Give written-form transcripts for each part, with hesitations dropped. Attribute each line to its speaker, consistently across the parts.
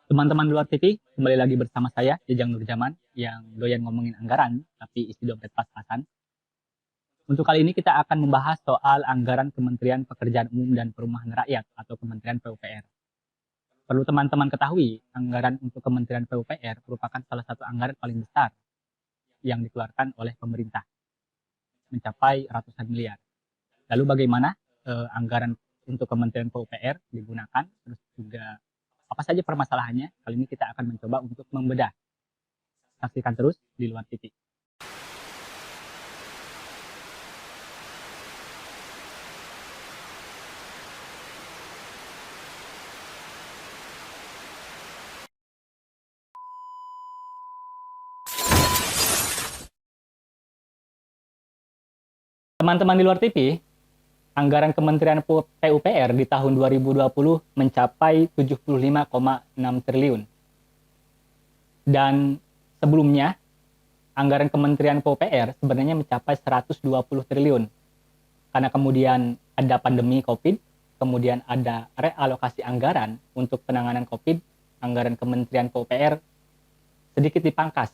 Speaker 1: Teman-teman luar TV, kembali lagi bersama saya, Jejang Nurjaman, yang doyan ngomongin anggaran, tapi isi dompet pas-pasan. Untuk kali ini kita akan membahas soal anggaran Kementerian Pekerjaan Umum dan Perumahan Rakyat atau Kementerian PUPR. Perlu teman-teman ketahui, anggaran untuk Kementerian PUPR merupakan salah satu anggaran paling besar yang dikeluarkan oleh pemerintah, mencapai ratusan miliar. Lalu bagaimana anggaran untuk Kementerian PUPR digunakan, terus juga apa saja permasalahannya? Kali ini kita akan mencoba untuk membedah. Saksikan terus di luar TV. Teman-teman di luar TV, anggaran Kementerian PUPR di tahun 2020 mencapai 75,6 triliun. Dan sebelumnya, anggaran Kementerian PUPR sebenarnya mencapai 120 triliun. Karena kemudian ada pandemi COVID, kemudian ada realokasi anggaran untuk penanganan COVID, anggaran Kementerian PUPR sedikit dipangkas.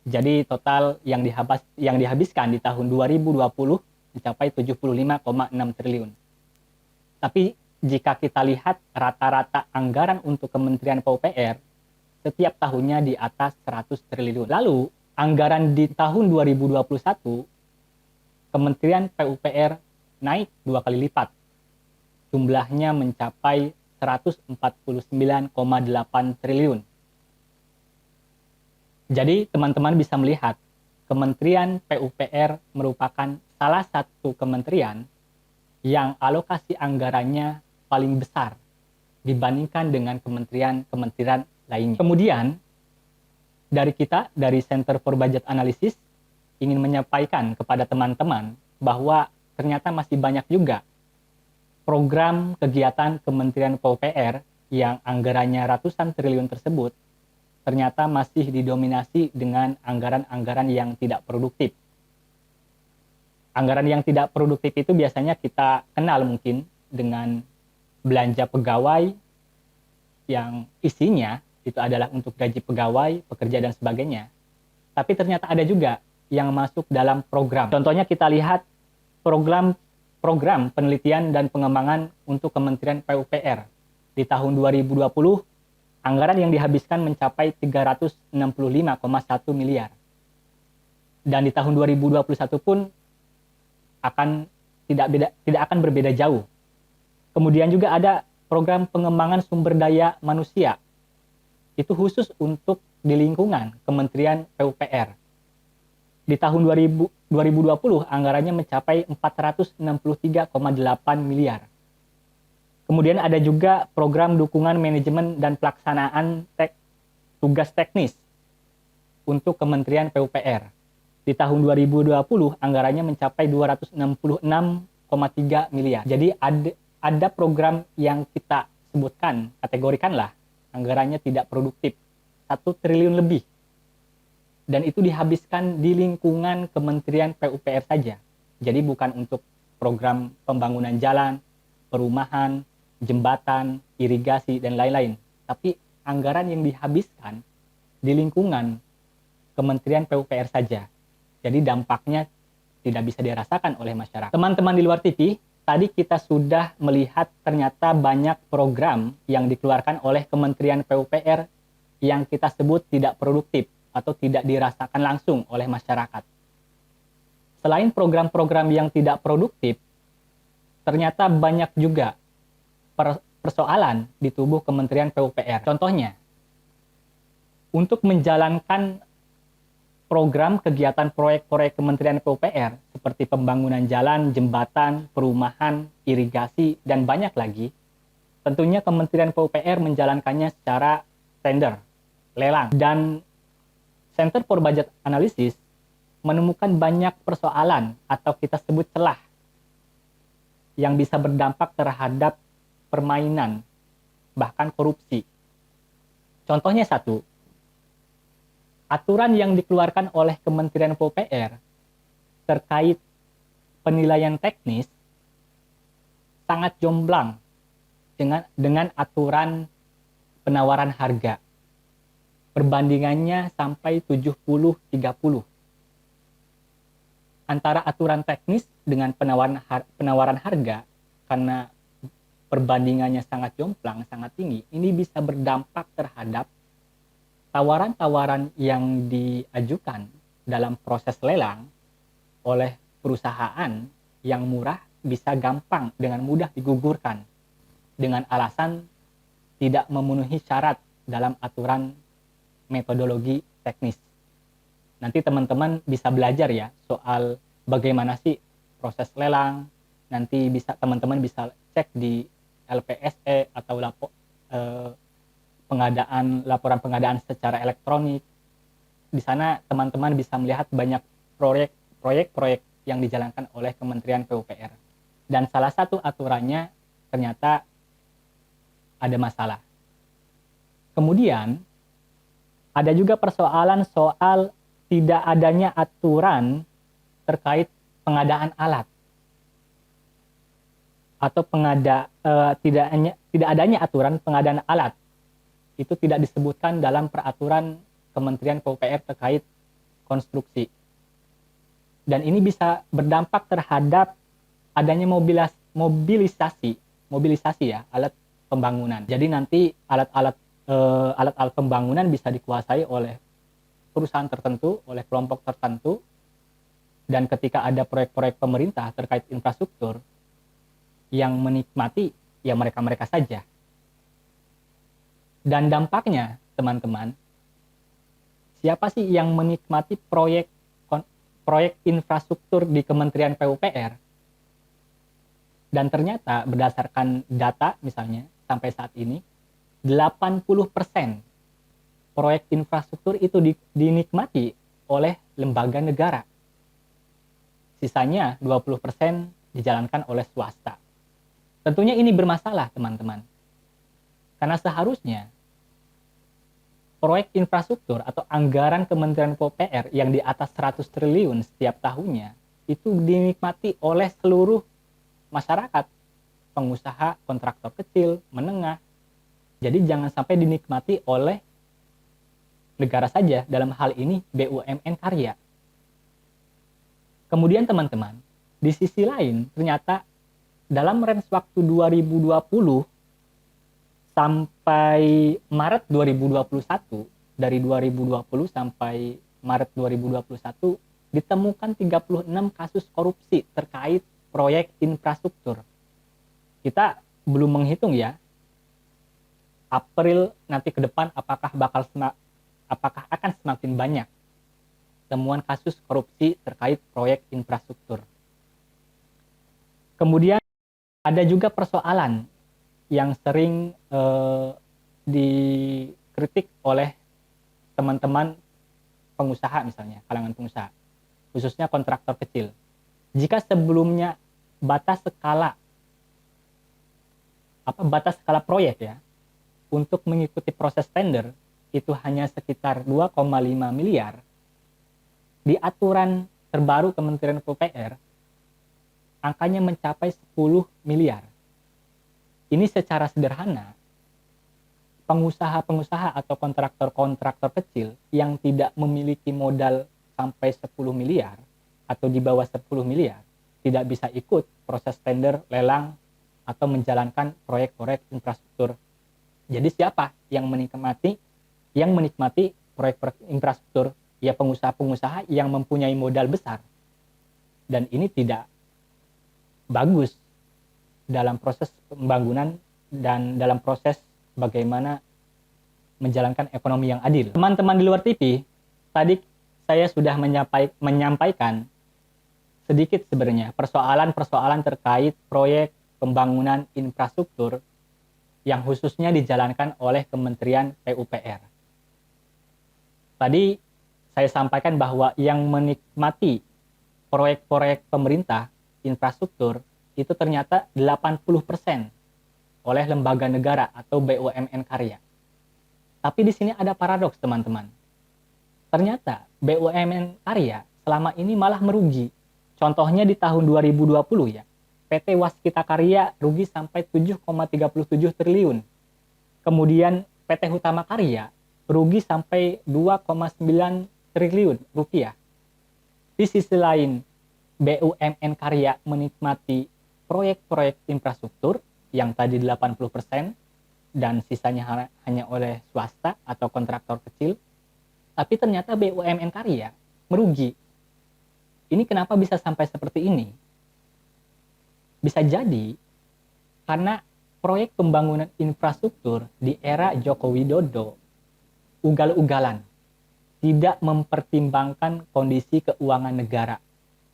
Speaker 1: Jadi total yang dihabiskan di tahun 2020 mencapai 75,6 triliun. Tapi jika kita lihat rata-rata anggaran untuk Kementerian PUPR setiap tahunnya di atas 100 triliun. Lalu anggaran di tahun 2021 Kementerian PUPR naik 2 kali lipat. Jumlahnya mencapai 149,8 triliun. Jadi teman-teman bisa melihat Kementerian PUPR merupakan salah satu kementerian yang alokasi anggarannya paling besar dibandingkan dengan kementerian-kementerian lainnya. Kemudian dari Center for Budget Analysis ingin menyampaikan kepada teman-teman bahwa ternyata masih banyak juga program kegiatan Kementerian PUPR yang anggarannya ratusan triliun tersebut ternyata masih didominasi dengan anggaran-anggaran yang tidak produktif. Anggaran yang tidak produktif itu biasanya kita kenal mungkin dengan belanja pegawai yang isinya itu adalah untuk gaji pegawai, pekerja, dan sebagainya. Tapi ternyata ada juga yang masuk dalam program. Contohnya kita lihat program penelitian dan pengembangan untuk Kementerian PUPR. Di tahun 2020, anggaran yang dihabiskan mencapai 365,1 miliar. Dan di tahun 2021 pun tidak akan berbeda jauh. Kemudian juga ada program pengembangan sumber daya manusia. Itu khusus untuk di lingkungan Kementerian PUPR. Di tahun 2020 anggarannya mencapai 463,8 miliar. Kemudian ada juga program dukungan manajemen dan pelaksanaan tugas teknis untuk Kementerian PUPR. Di tahun 2020 anggarannya mencapai 266,3 miliar. Jadi ada program yang kita sebutkan, kategorikanlah anggarannya tidak produktif, 1 triliun lebih. Dan itu dihabiskan di lingkungan Kementerian PUPR saja. Jadi bukan untuk program pembangunan jalan, perumahan, jembatan, irigasi, dan lain-lain. Tapi anggaran yang dihabiskan di lingkungan Kementerian PUPR saja. Jadi dampaknya tidak bisa dirasakan oleh masyarakat. Teman-teman di luar TV, tadi kita sudah melihat ternyata banyak program yang dikeluarkan oleh Kementerian PUPR yang kita sebut tidak produktif atau tidak dirasakan langsung oleh masyarakat. Selain program-program yang tidak produktif, ternyata banyak juga persoalan di tubuh Kementerian PUPR. Contohnya, untuk menjalankan program kegiatan proyek-proyek Kementerian PUPR seperti pembangunan jalan, jembatan, perumahan, irigasi, dan banyak lagi, tentunya Kementerian PUPR menjalankannya secara tender, lelang. Dan Center for Budget Analysis menemukan banyak persoalan atau kita sebut celah yang bisa berdampak terhadap permainan, bahkan korupsi. Contohnya satu, aturan yang dikeluarkan oleh Kementerian PUPR terkait penilaian teknis sangat jomplang dengan aturan penawaran harga. Perbandingannya sampai 70-30. Antara aturan teknis dengan penawaran harga, karena perbandingannya sangat jomplang, sangat tinggi, ini bisa berdampak terhadap tawaran-tawaran yang diajukan dalam proses lelang oleh perusahaan yang murah bisa gampang dengan mudah digugurkan dengan alasan tidak memenuhi syarat dalam aturan metodologi teknis. Nanti teman-teman bisa belajar ya soal bagaimana sih proses lelang. Nanti teman-teman bisa cek di LPSE atau laporan pengadaan secara elektronik. Di sana teman-teman bisa melihat banyak proyek-proyek yang dijalankan oleh Kementerian PUPR. Dan salah satu aturannya ternyata ada masalah. Kemudian ada juga persoalan soal tidak adanya aturan terkait pengadaan alat atau tidak adanya aturan pengadaan alat. Itu tidak disebutkan dalam peraturan Kementerian PUPR terkait konstruksi. Dan ini bisa berdampak terhadap adanya mobilisasi ya alat pembangunan. Jadi nanti alat-alat pembangunan bisa dikuasai oleh perusahaan tertentu, oleh kelompok tertentu, dan ketika ada proyek-proyek pemerintah terkait infrastruktur, yang menikmati ya mereka-mereka saja. Dan dampaknya, teman-teman, siapa sih yang menikmati proyek infrastruktur di Kementerian PUPR? Dan ternyata berdasarkan data misalnya sampai saat ini 80% proyek infrastruktur itu dinikmati oleh lembaga negara. Sisanya 20% dijalankan oleh swasta. Tentunya ini bermasalah, teman-teman. Karena seharusnya proyek infrastruktur atau anggaran Kementerian PUPR yang di atas 100 triliun setiap tahunnya itu dinikmati oleh seluruh masyarakat, pengusaha, kontraktor kecil, menengah. Jadi jangan sampai dinikmati oleh negara saja, dalam hal ini BUMN karya. Kemudian teman-teman, di sisi lain ternyata dalam range waktu 2020 sampai Maret 2021, dari 2020 sampai Maret 2021 ditemukan 36 kasus korupsi terkait proyek infrastruktur. Kita belum menghitung ya, April nanti ke depan apakah akan semakin banyak temuan kasus korupsi terkait proyek infrastruktur. Kemudian ada juga persoalan yang sering dikritik oleh teman-teman pengusaha misalnya, kalangan pengusaha, khususnya kontraktor kecil. Jika sebelumnya batas skala proyek ya untuk mengikuti proses tender itu hanya sekitar 2,5 miliar, di aturan terbaru Kementerian PUPR angkanya mencapai 10 miliar. Ini secara sederhana pengusaha-pengusaha atau kontraktor-kontraktor kecil yang tidak memiliki modal sampai 10 miliar atau di bawah 10 miliar tidak bisa ikut proses tender, lelang, atau menjalankan proyek-proyek infrastruktur. Jadi siapa yang menikmati proyek-proyek infrastruktur? Ya pengusaha-pengusaha yang mempunyai modal besar. Dan ini tidak bagus dalam proses pembangunan dan dalam proses bagaimana menjalankan ekonomi yang adil. Teman-teman di luar TV, tadi saya sudah menyampaikan sedikit sebenarnya persoalan-persoalan terkait proyek pembangunan infrastruktur yang khususnya dijalankan oleh Kementerian PUPR. Tadi saya sampaikan bahwa yang menikmati proyek-proyek pemerintah infrastruktur itu ternyata 80% oleh lembaga negara atau BUMN karya. Tapi di sini ada paradoks, teman-teman. Ternyata BUMN karya selama ini malah merugi. Contohnya di tahun 2020 ya, PT Waskita Karya rugi sampai 7,37 triliun. Kemudian PT Hutama Karya rugi sampai 2,9 triliun rupiah. Di sisi lain, BUMN Karya menikmati proyek-proyek infrastruktur yang tadi 80% dan sisanya hanya oleh swasta atau kontraktor kecil. Tapi ternyata BUMN Karya merugi. Ini kenapa bisa sampai seperti ini? Bisa jadi karena proyek pembangunan infrastruktur di era Joko Widodo ugal-ugalan, tidak mempertimbangkan kondisi keuangan negara,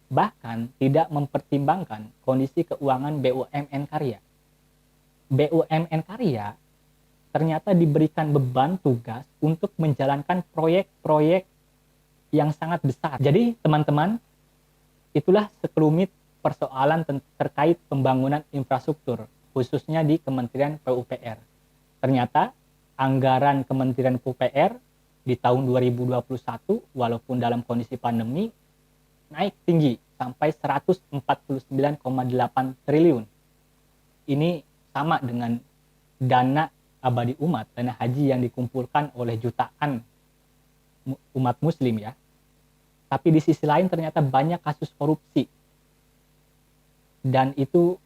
Speaker 1: bahkan tidak mempertimbangkan kondisi keuangan BUMN Karya. BUMN Karya ternyata diberikan beban tugas untuk menjalankan proyek-proyek yang sangat besar. Jadi teman-teman, itulah sekelumit persoalan terkait pembangunan infrastruktur, khususnya di Kementerian PUPR. Ternyata anggaran Kementerian PUPR di tahun 2021, walaupun dalam kondisi pandemi, naik tinggi sampai 149,8 triliun. Ini sama dengan dana abadi umat, dana haji yang dikumpulkan oleh jutaan umat muslim ya. Tapi di sisi lain ternyata banyak kasus korupsi. Dan itu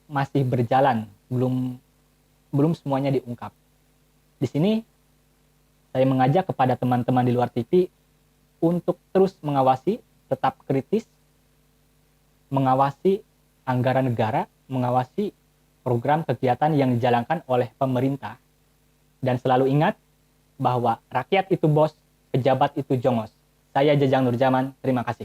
Speaker 1: masih berjalan, belum semuanya diungkap. Di sini saya mengajak kepada teman-teman di luar TV untuk terus mengawasi, tetap kritis, mengawasi anggaran negara, mengawasi program kegiatan yang dijalankan oleh pemerintah. Dan selalu ingat bahwa rakyat itu bos, pejabat itu jongos. Saya Jajang Nurjaman, terima kasih.